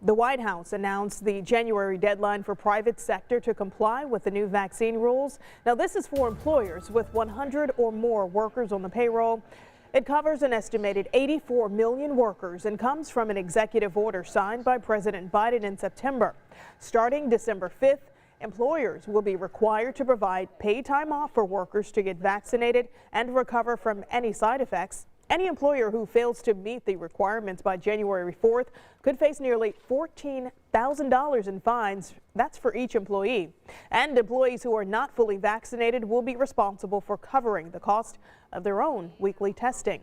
The White House announced the January deadline for private sector to comply with the new vaccine rules. Now, this is for employers with 100 or more workers on the payroll. It covers an estimated 84 million workers and comes from an executive order signed by President Biden in September. Starting December 5th, employers will be required to provide paid time off for workers to get vaccinated and recover from any side effects. Any employer who fails to meet the requirements by January 4th could face nearly $14,000 in fines. That's for each employee. And employees who are not fully vaccinated will be responsible for covering the cost of their own weekly testing.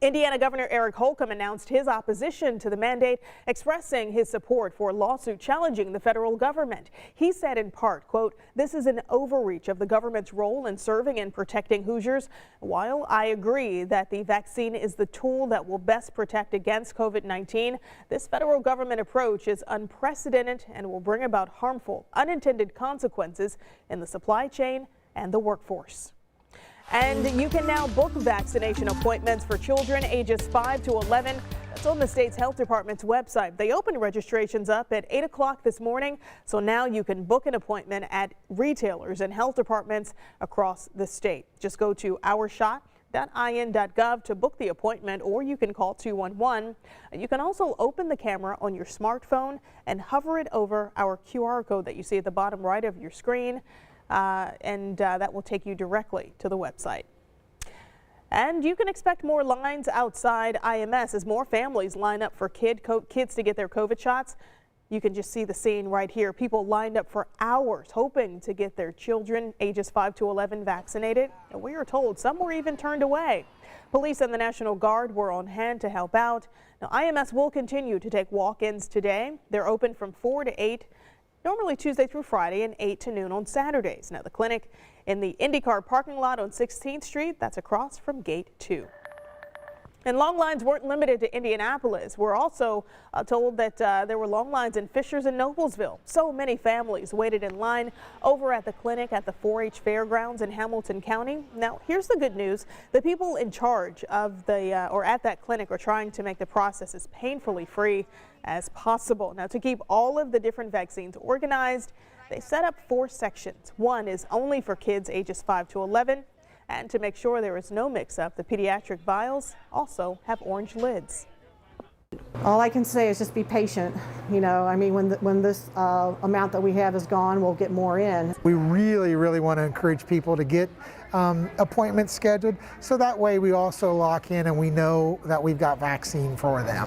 Indiana Governor Eric Holcomb announced his opposition to the mandate, expressing his support for a lawsuit challenging the federal government. He said in part, quote, "This is an overreach of the government's role in serving and protecting Hoosiers. While I agree that the vaccine is the tool that will best protect against COVID-19, this federal government approach is unprecedented and will bring about harmful, unintended consequences in the supply chain and the workforce." And you can now book vaccination appointments for children ages 5 to 11. That's on the state's health department's website. They opened registrations up at 8 o'clock this morning, so now you can book an appointment at retailers and health departments across the state. Just go to ourshot.in.gov to book the appointment, or you can call 211. You can also open the camera on your smartphone and hover it over our QR code that you see at the bottom right of your screen. That will take you directly to the website. And you can expect more lines outside IEMS as more families line up for kids to get their COVID shots. You can just see the scene right here. People lined up for hours hoping to get their children ages 5 to 11 vaccinated. And we are told some were even turned away. Police and the National Guard were on hand to help out. Now, IEMS will continue to take walk-ins today. They're open from 4 to 8. Normally Tuesday through Friday and 8 to noon on Saturdays. Now, the clinic in the IndyCar parking lot on 16th Street, that's across from Gate 2. And long lines weren't limited to Indianapolis. We're also told that there were long lines in Fishers and Noblesville. So many families waited in line over at the clinic at the 4-H fairgrounds in Hamilton County. Now, here's the good news. The people in charge of or at that clinic are trying to make the process as painfully free as possible. Now, to keep all of the different vaccines organized, they set up 4 sections. One is only for kids ages 5 to 11. And to make sure there is no mix-up, the pediatric vials also have orange lids. All I can say is just be patient. You know, I mean, when this amount that we have is gone, we'll get more in. We really want to encourage people to get appointments scheduled, so that way we also lock in and we know that we've got vaccine for them.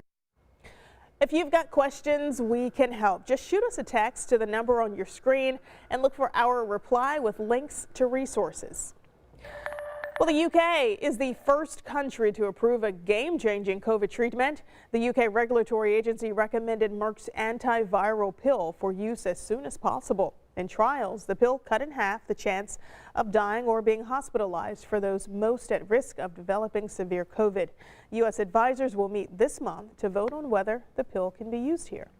If you've got questions, we can help. Just shoot us a text to the number on your screen and look for our reply with links to resources. Well, the UK is the first country to approve a game-changing COVID treatment. The UK regulatory agency recommended Merck's antiviral pill for use as soon as possible. In trials, the pill cut in half the chance of dying or being hospitalized for those most at risk of developing severe COVID. U.S. advisors will meet this month to vote on whether the pill can be used here.